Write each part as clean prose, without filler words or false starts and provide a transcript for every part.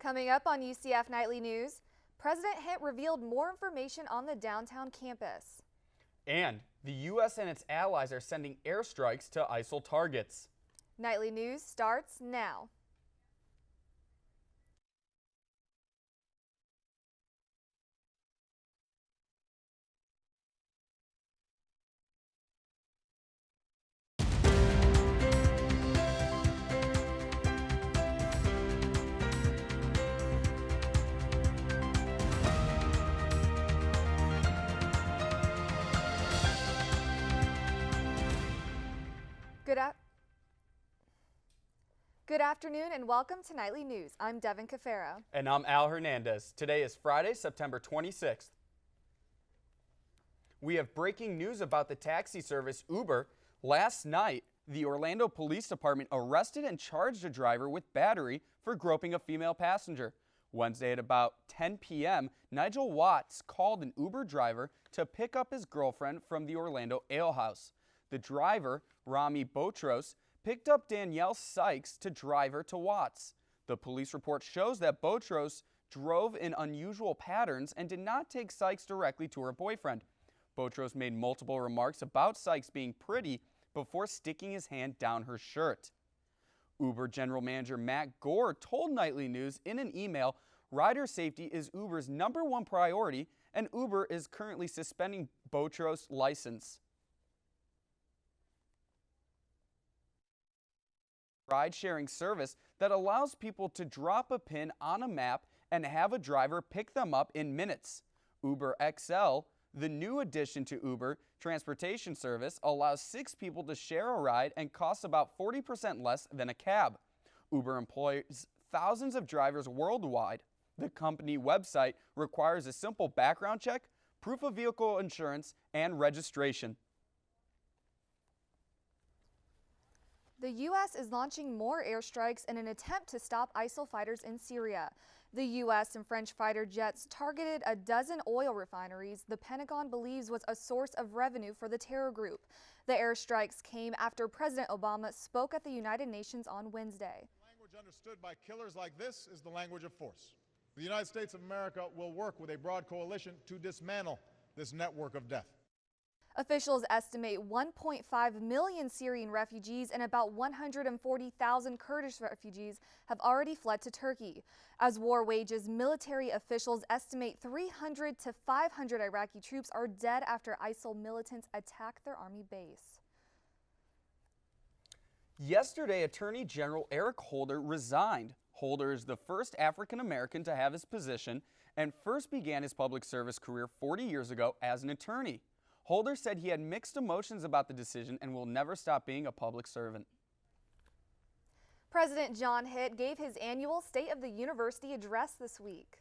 Coming up on UCF Nightly News, President Hitt revealed more information on the downtown campus. And the U.S. and its allies are sending airstrikes to ISIL targets. Nightly News starts now. Good afternoon and welcome to Nightly News. I'm Devin Cafaro. And I'm Al Hernandez. Today is Friday, September 26th. We have breaking news about the taxi service Uber. Last night, the Orlando Police Department arrested and charged a driver with battery for groping a female passenger. Wednesday at about 10 p.m., Nigel Watts called an Uber driver to pick up his girlfriend from the Orlando Ale House. The driver, Rami Botros, picked up Danielle Sykes to drive her to Watts. The police report shows that Botros drove in unusual patterns and did not take Sykes directly to her boyfriend. Botros made multiple remarks about Sykes being pretty before sticking his hand down her shirt. Uber General Manager Matt Gore told Nightly News in an email, rider safety is Uber's #1 priority, and Uber is currently suspending Botros' license. Ride-sharing service that allows people to drop a pin on a map and have a driver pick them up in minutes. Uber XL, the new addition to Uber transportation service, allows 6 people to share a ride and costs about 40% less than a cab. Uber employs thousands of drivers worldwide. The company website requires a simple background check, proof of vehicle insurance, and registration. The U.S. is launching more airstrikes in an attempt to stop ISIL fighters in Syria. The U.S. and French fighter jets targeted a dozen oil refineries the Pentagon believes was a source of revenue for the terror group. The airstrikes came after President Obama spoke at the United Nations on Wednesday. The language understood by killers like this is the language of force. The United States of America will work with a broad coalition to dismantle this network of death. Officials estimate 1.5 million Syrian refugees and about 140,000 Kurdish refugees have already fled to Turkey. As war wages, military officials estimate 300 to 500 Iraqi troops are dead after ISIL militants attacked their army base. Yesterday, Attorney General Eric Holder resigned. Holder is the first African American to have his position and first began his public service career 40 years ago as an attorney. Holder said he had mixed emotions about the decision and will never stop being a public servant. President John Hitt gave his annual State of the University address this week.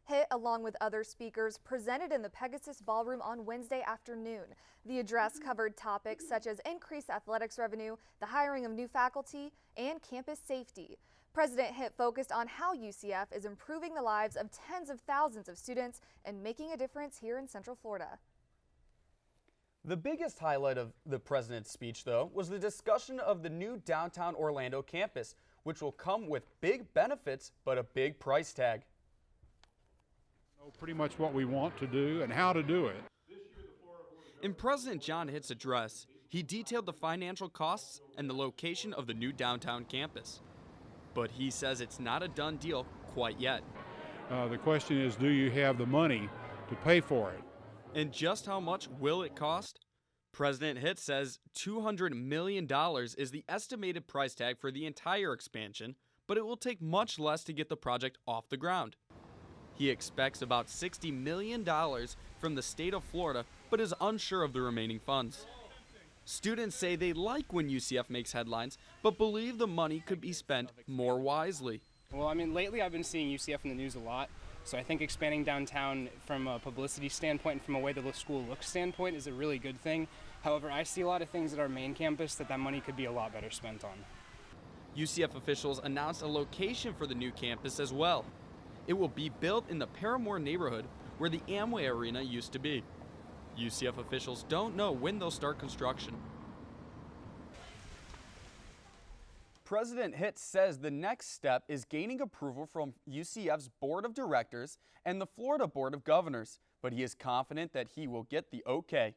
Hitt, along with other speakers, presented in the Pegasus Ballroom on Wednesday afternoon. The address covered topics such as increased athletics revenue, the hiring of new faculty, and campus safety. President Hitt focused on how UCF is improving the lives of tens of thousands of students and making a difference here in Central Florida. The biggest highlight of the president's speech, though, was the discussion of the new downtown Orlando campus, which will come with big benefits but a big price tag. Pretty much what we want to do and how to do it. In President John Hitt's address, he detailed the financial costs and the location of the new downtown campus. But he says it's not a done deal quite yet. The question is, do you have the money to pay for it? And just how much will it cost? President Hitt says $200 million is the estimated price tag for the entire expansion, but it will take much less to get the project off the ground. He expects about $60 million from the state of Florida, but is unsure of the remaining funds. Students say they like when UCF makes headlines, but believe the money could be spent more wisely. Well, I mean, lately I've been seeing UCF in the news a lot. So I think expanding downtown from a publicity standpoint, from a way the school looks standpoint, is a really good thing. However, I see a lot of things at our main campus that money could be a lot better spent on. UCF officials announced a location for the new campus as well. It will be built in the Paramore neighborhood where the Amway Arena used to be. UCF officials don't know when they'll start construction. President Hitt says the next step is gaining approval from UCF's Board of Directors and the Florida Board of Governors, but he is confident that he will get the okay.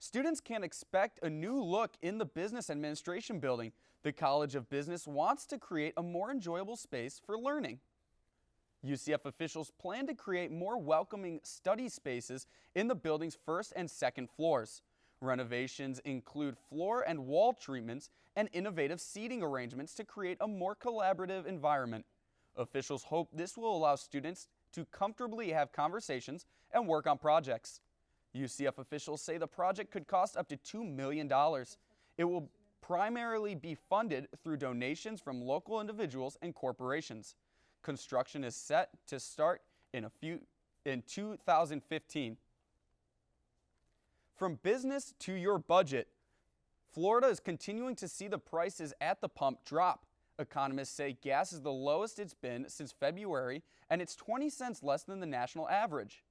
Students can expect a new look in the Business Administration building. The College of Business wants to create a more enjoyable space for learning. UCF officials plan to create more welcoming study spaces in the building's first and second floors. Renovations include floor and wall treatments and innovative seating arrangements to create a more collaborative environment. Officials hope this will allow students to comfortably have conversations and work on projects. UCF officials say the project could cost up to $2 million. It will primarily be funded through donations from local individuals and corporations. Construction is set to start in 2015. From business to your budget, Florida is continuing to see the prices at the pump drop. Economists say gas is the lowest it's been since February, and it's 20 cents less than the national average.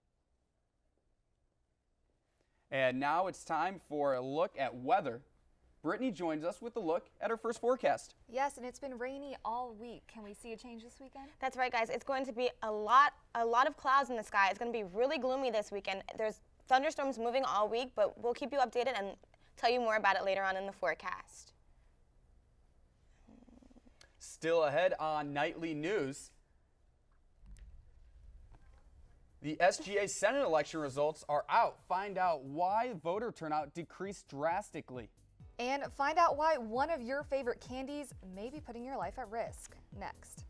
And now it's time for a look at weather. Brittany joins us with a look at her first forecast. Yes, and it's been rainy all week. Can we see a change this weekend? That's right, guys. It's going to be a lot of clouds in the sky. It's going to be really gloomy this weekend. There's thunderstorms moving all week, but we'll keep you updated and tell you more about it later on in the forecast. Still ahead on Nightly News, the SGA Senate election results are out. Find out why voter turnout decreased drastically. And find out why one of your favorite candies may be putting your life at risk. Next.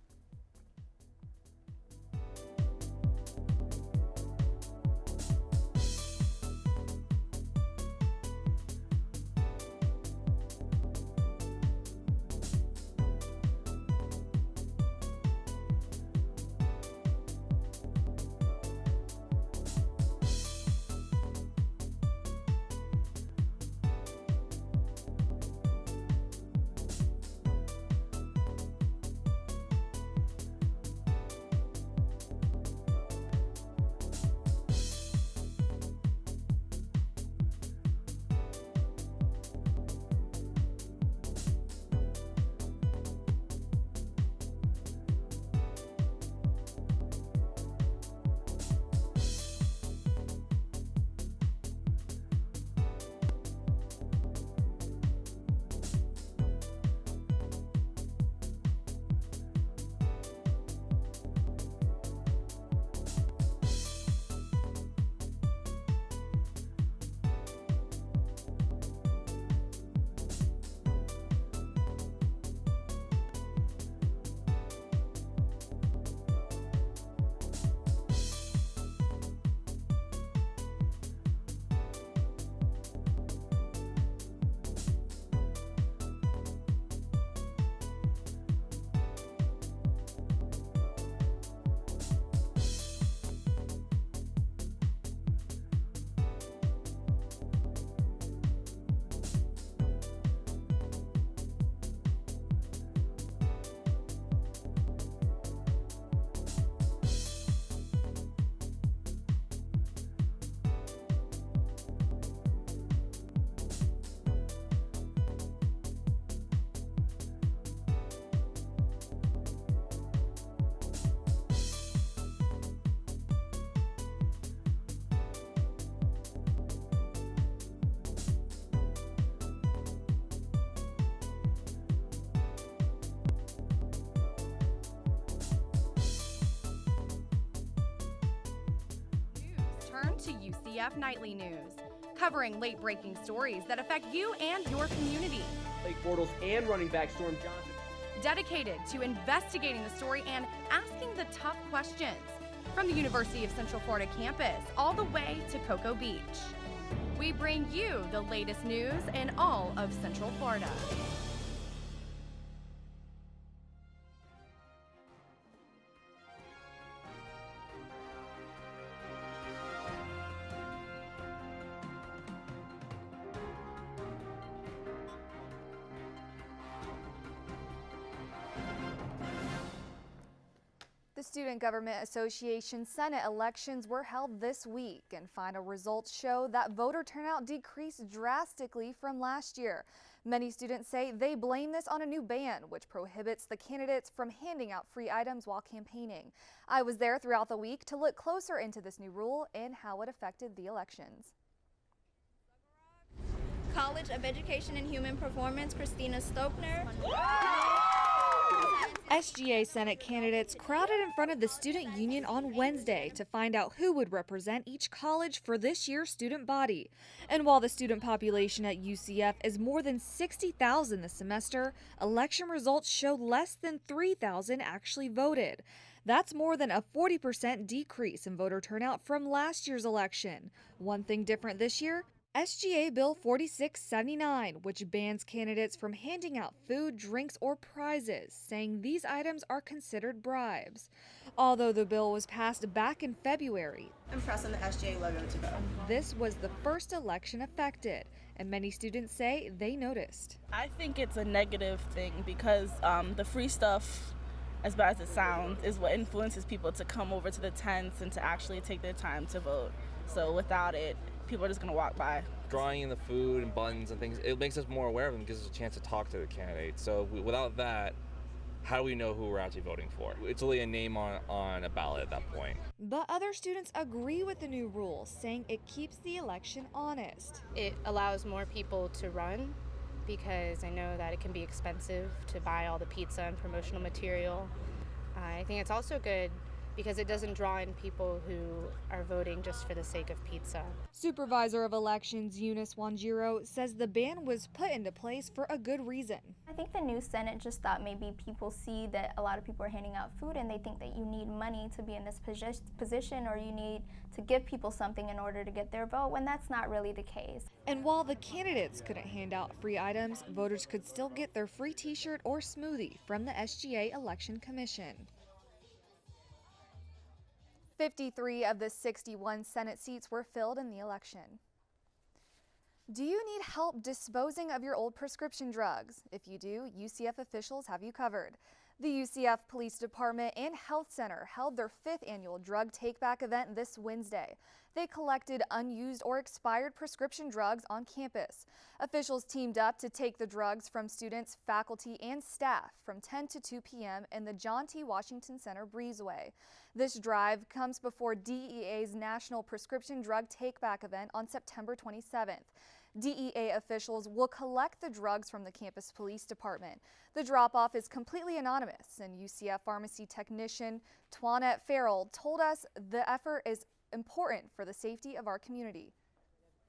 Turn to UCF Nightly News, covering late-breaking stories that affect you and your community. Blake Bortles and running back Storm Johnson. Dedicated to investigating the story and asking the tough questions. From the University of Central Florida campus all the way to Cocoa Beach. We bring you the latest news in all of Central Florida. The Student Government Association Senate elections were held this week, and final results show that voter turnout decreased drastically from last year. Many students say they blame this on a new ban, which prohibits the candidates from handing out free items while campaigning. I was there throughout the week to look closer into this new rule and how it affected the elections. College of Education and Human Performance, Christina Stokner. SGA Senate candidates crowded in front of the student union on Wednesday to find out who would represent each college for this year's student body. And while the student population at UCF is more than 60,000 this semester, election results show less than 3,000 actually voted. That's more than a 40% decrease in voter turnout from last year's election. One thing different this year, SGA Bill 4679, which bans candidates from handing out food, drinks, or prizes, saying these items are considered bribes. Although the bill was passed back in February, I'm pressing the SGA logo to vote. This was the first election affected, and many students say they noticed. I think it's a negative thing because the free stuff, as bad as it sounds, is what influences people to come over to the tents and to actually take their time to vote. So without it, people are just going to walk by. Drawing in the food and buns and things, it makes us more aware of them, gives us a chance to talk to the candidates. So without that, how do we know who we're actually voting for? It's only a name on a ballot at that point. But other students agree with the new rule, saying it keeps the election honest. It allows more people to run because I know that it can be expensive to buy all the pizza and promotional material. I think it's also good because it doesn't draw in people who are voting just for the sake of pizza. Supervisor of Elections Eunice Wanjiro says the ban was put into place for a good reason. I think the new Senate just thought maybe people see that a lot of people are handing out food and they think that you need money to be in this position or you need to give people something in order to get their vote, when that's not really the case. And while the candidates couldn't hand out free items, voters could still get their free t-shirt or smoothie from the SGA Election Commission. 53 of the 61 Senate seats were filled in the election. Do you need help disposing of your old prescription drugs? If you do, UCF officials have you covered. The UCF Police Department and Health Center held their 5th annual drug take-back event this Wednesday. They collected unused or expired prescription drugs on campus. Officials teamed up to take the drugs from students, faculty, and staff from 10 to 2 p.m. in the John T. Washington Center breezeway. This drive comes before DEA's National Prescription Drug Take-Back event on September 27th. DEA officials will collect the drugs from the campus police department. The drop-off is completely anonymous, and UCF pharmacy technician Twanette Farrell told us the effort is important for the safety of our community.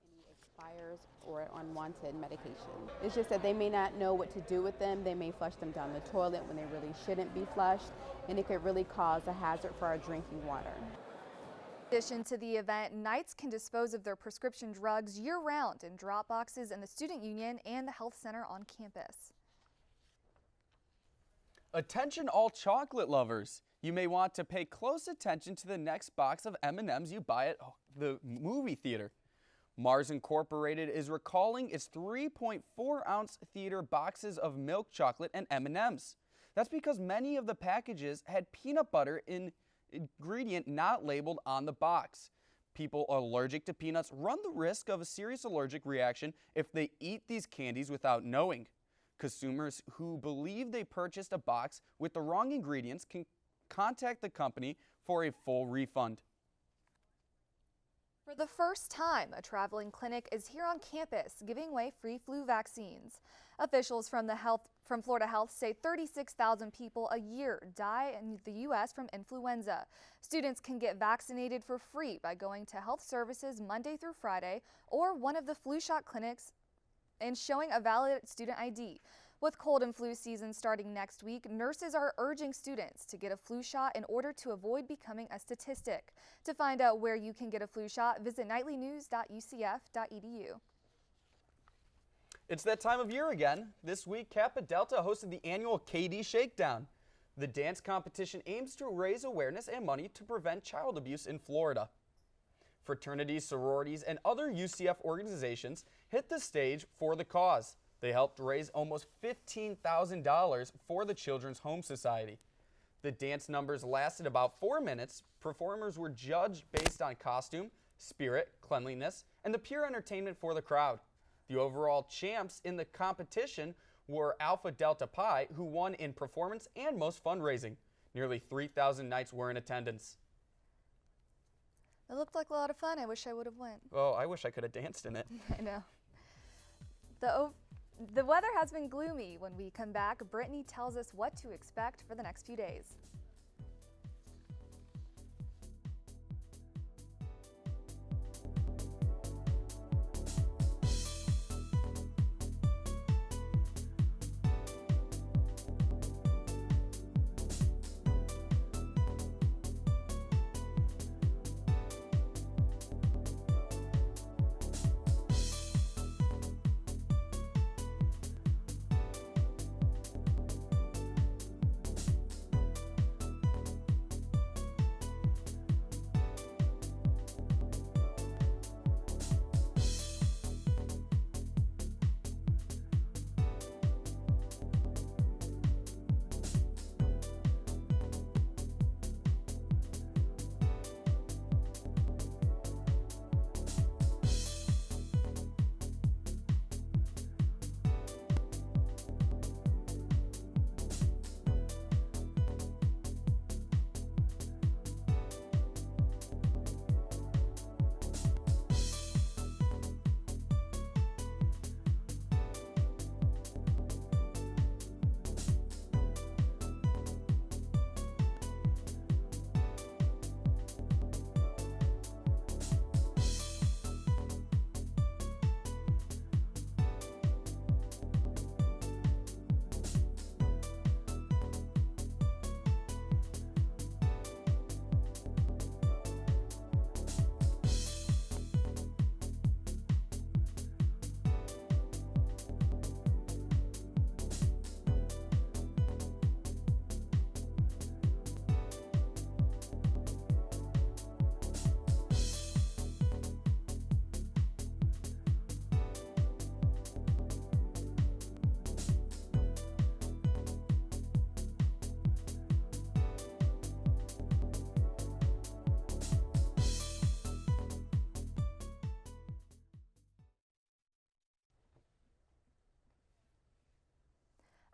Any expires or unwanted medication. It's just that they may not know what to do with them. They may flush them down the toilet when they really shouldn't be flushed, and it could really cause a hazard for our drinking water. In addition to the event, Knights can dispose of their prescription drugs year-round in drop boxes in the Student Union and the Health Center on campus. Attention all chocolate lovers. You may want to pay close attention to the next box of M&Ms you buy at the movie theater. Mars Incorporated is recalling its 3.4-ounce theater boxes of milk chocolate and M&Ms. That's because many of the packages had peanut butter ingredient not labeled on the box. People allergic to peanuts run the risk of a serious allergic reaction if they eat these candies without knowing. Consumers who believe they purchased a box with the wrong ingredients can contact the company for a full refund. For the first time, a traveling clinic is here on campus giving away free flu vaccines. Officials from Florida Health say 36,000 people a year die in the U.S. from influenza. Students can get vaccinated for free by going to health services Monday through Friday or one of the flu shot clinics and showing a valid student ID. With cold and flu season starting next week, nurses are urging students to get a flu shot in order to avoid becoming a statistic. To find out where you can get a flu shot, visit nightlynews.ucf.edu. It's that time of year again. This week, Kappa Delta hosted the annual KD Shakedown. The dance competition aims to raise awareness and money to prevent child abuse in Florida. Fraternities, sororities, and other UCF organizations hit the stage for the cause. They helped raise almost $15,000 for the Children's Home Society. The dance numbers lasted about 4 minutes. Performers were judged based on costume, spirit, cleanliness, and the pure entertainment for the crowd. The overall champs in the competition were Alpha Delta Pi, who won in performance and most fundraising. Nearly 3,000 Knights were in attendance. It looked like a lot of fun. I wish I would have went. Oh, I wish I could have danced in it. I know. The weather has been gloomy. When we come back, Brittany tells us what to expect for the next few days.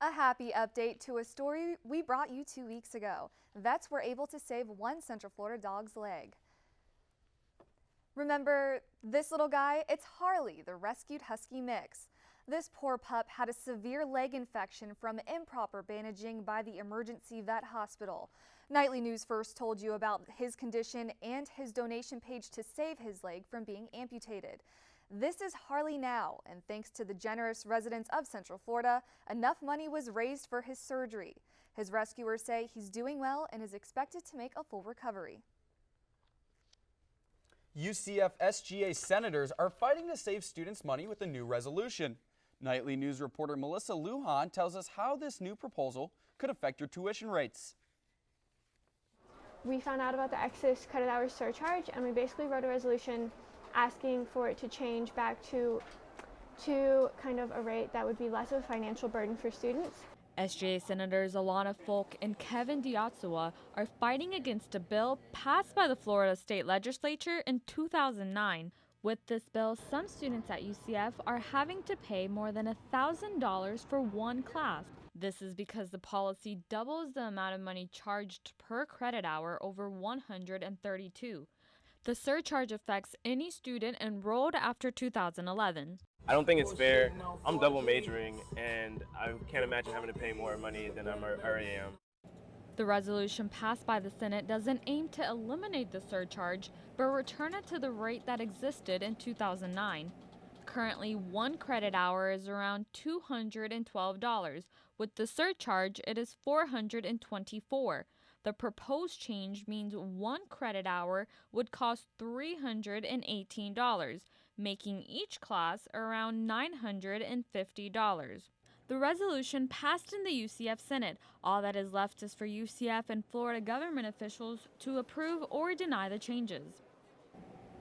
A happy update to a story we brought you 2 weeks ago. Vets were able to save one Central Florida dog's leg. Remember this little guy? It's Harley, the rescued husky mix. This poor pup had a severe leg infection from improper bandaging by the emergency vet hospital. Nightly News first told you about his condition and his donation page to save his leg from being amputated. This is Harley now, and thanks to the generous residents of Central Florida, enough money was raised for his surgery. His rescuers say he's doing well and is expected to make a full recovery. UCF SGA senators are fighting to save students money with a new resolution. Nightly News reporter Melissa Lujan tells us how this new proposal could affect your tuition rates. We found out about the excess credit hours surcharge, and we basically wrote a resolution asking for it to change back to kind of a rate that would be less of a financial burden for students. SGA Senators Alana Folk and Kevin Diatsua are fighting against a bill passed by the Florida State Legislature in 2009. With this bill, some students at UCF are having to pay more than $1,000 for one class. This is because the policy doubles the amount of money charged per credit hour over 132. The surcharge affects any student enrolled after 2011. I don't think it's fair. I'm double majoring, and I can't imagine having to pay more money than I already am. The resolution passed by the Senate doesn't aim to eliminate the surcharge, but return it to the rate that existed in 2009. Currently, one credit hour is around $212. With the surcharge, it is $424. The proposed change means one credit hour would cost $318, making each class around $950. The resolution passed in the UCF Senate. All that is left is for UCF and Florida government officials to approve or deny the changes.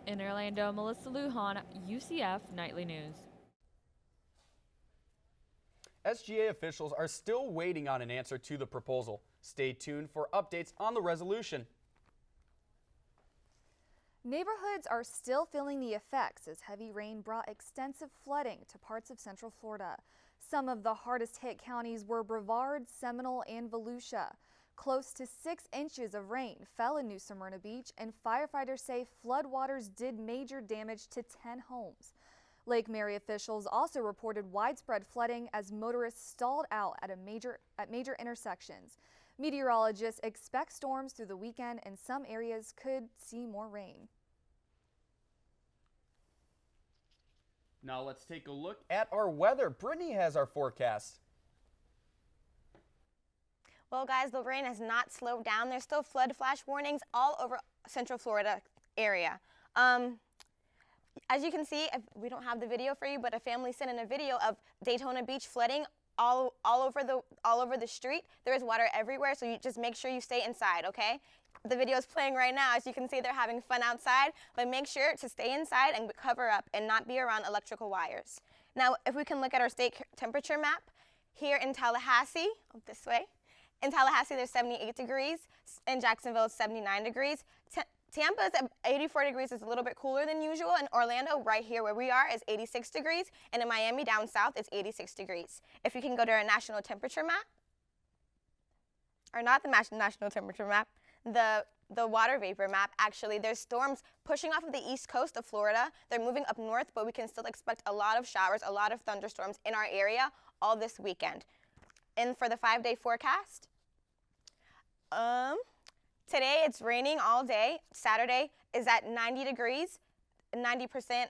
In Orlando, Melissa Lujan, UCF Nightly News. SGA officials are still waiting on an answer to the proposal. Stay tuned for updates on the resolution. Neighborhoods are still feeling the effects as heavy rain brought extensive flooding to parts of Central Florida. Some of the hardest hit counties were Brevard, Seminole, and Volusia. Close to 6 inches of rain fell in New Smyrna Beach, and firefighters say floodwaters did major damage to 10 homes. Lake Mary officials also reported widespread flooding as motorists stalled out at major intersections. Meteorologists expect storms through the weekend, and some areas could see more rain. Now let's take a look at our weather. Brittany has our forecast. Well, guys, the rain has not slowed down. There's still flood flash warnings all over Central Florida area. As you can see, we don't have the video for you, but a family sent in a video of Daytona Beach flooding all over the street. There is water everywhere, so you just make sure you stay inside, okay? The video is playing right now. As you can see, they're having fun outside, but make sure to stay inside and cover up and not be around electrical wires. Now, if we can look at our state temperature map, here in Tallahassee, this way, in Tallahassee, there's 78 degrees. In Jacksonville, it's 79 degrees. Tampa's at 84 degrees is a little bit cooler than usual. In Orlando, right here where we are, is 86 degrees. And in Miami, down south, it's 86 degrees. If you can go to our national temperature map, or not the national temperature map, the water vapor map, actually, there's storms pushing off of the east coast of Florida. They're moving up north, but we can still expect a lot of showers, a lot of thunderstorms in our area all this weekend. And for the 5-day forecast, today it's raining all day. Saturday is at 90 degrees, 90%.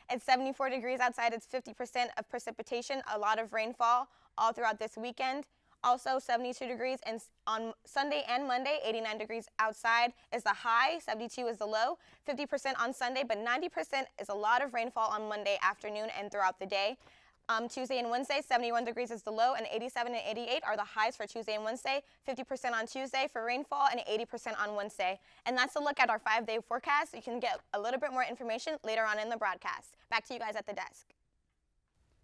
It's 74 degrees outside. It's 50% of precipitation, a lot of rainfall all throughout this weekend. Also 72 degrees, and on Sunday and Monday, 89 degrees outside is the high, 72 is the low, 50% on Sunday, but 90% is a lot of rainfall on Monday afternoon and throughout the day. Tuesday and Wednesday, 71 degrees is the low, and 87 and 88 are the highs for Tuesday and Wednesday, 50% on Tuesday for rainfall, and 80% on Wednesday. And that's a look at our 5-day forecast. You can get a little bit more information later on in the broadcast. Back to you guys at the desk.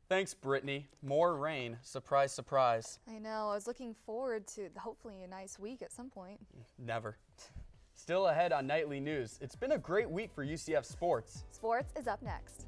Thanks, Brittany. More rain. Surprise, surprise. I know. I was looking forward to hopefully a nice week at some point. Never. Still ahead on Nightly News. It's been a great week for UCF sports. Sports is up next.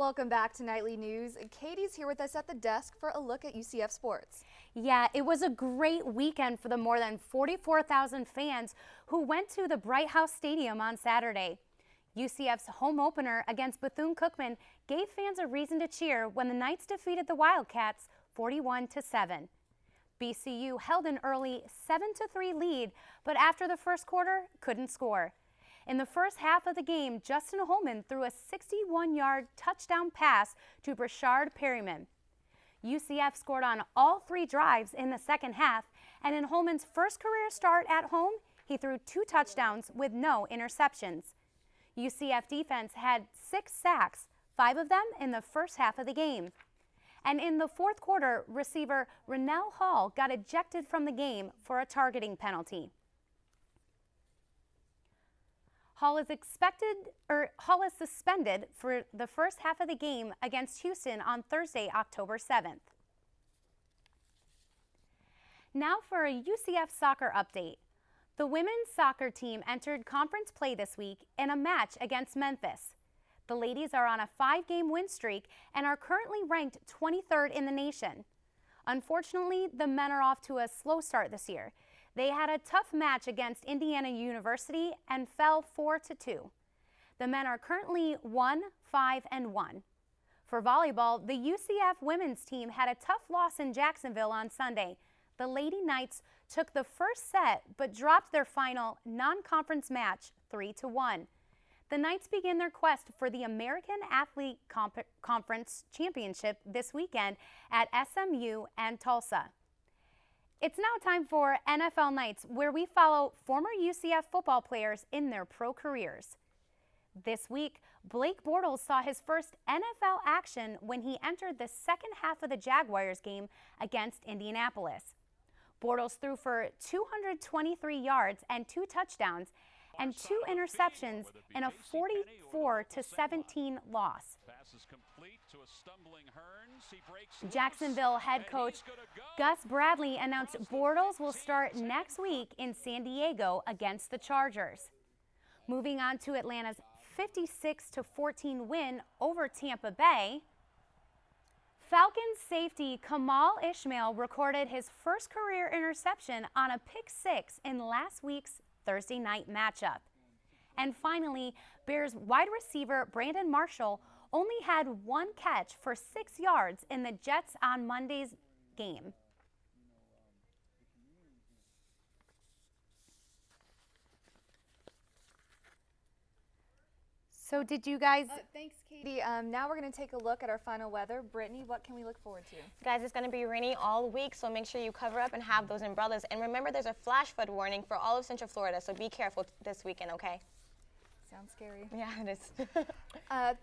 Welcome back to Nightly News. Katie's here with us at the desk for a look at UCF sports. Yeah, it was a great weekend for the more than 44,000 fans who went to the Bright House Stadium on Saturday. UCF's home opener against Bethune-Cookman gave fans a reason to cheer when the Knights defeated the Wildcats 41-7. BCU held an early 7-3 lead, but after the first quarter, couldn't score. In the first half of the game, Justin Holman threw a 61-yard touchdown pass to Brashard Perryman. UCF scored on all 3 drives in the second half, and in Holman's first career start at home, he threw 2 touchdowns with no interceptions. UCF defense had 6 sacks, 5 of them in the first half of the game. And in the fourth quarter, receiver Rennell Hall got ejected from the game for a targeting penalty. Hall is suspended for the first half of the game against Houston on Thursday, October 7th. Now for a UCF soccer update. The women's soccer team entered conference play this week in a match against Memphis. The ladies are on a 5-game win streak and are currently ranked 23rd in the nation. Unfortunately, the men are off to a slow start this year. They had a tough match against Indiana University and fell 4-2. The men are currently 1-5-1. For volleyball, the UCF women's team had a tough loss in Jacksonville on Sunday. The Lady Knights took the first set but dropped their final non-conference match 3-1. The Knights begin their quest for the American Athlete Conference Championship this weekend at SMU and Tulsa. It's now time for NFL Nights, where we follow former UCF football players in their pro careers. This week, Blake Bortles saw his first NFL action when he entered the second half of the Jaguars game against Indianapolis. Bortles threw for 223 yards and 2 touchdowns and 2 interceptions in a 44-17 loss. Jacksonville head coach Gus Bradley announced Bortles will start next week in San Diego against the Chargers. Moving on to Atlanta's 56-14 win over Tampa Bay, Falcons safety Kamal Ishmael recorded his first career interception on a pick 6 in last week's Thursday night matchup. And finally, Bears wide receiver Brandon Marshall only had 1 catch for 6 yards in the Jets on Monday's game. So did you guys... Thanks, Katie. Now we're going to take a look at our final weather. Brittany, what can we look forward to? Guys, it's going to be rainy all week, so make sure you cover up and have those umbrellas. And remember, there's a flash flood warning for all of Central Florida, so be careful this weekend, okay? Sounds scary. Yeah, it is.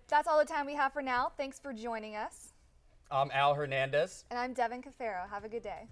That's all the time we have for now. Thanks for joining us. I'm Al Hernandez. And I'm Devin Cafaro. Have a good day.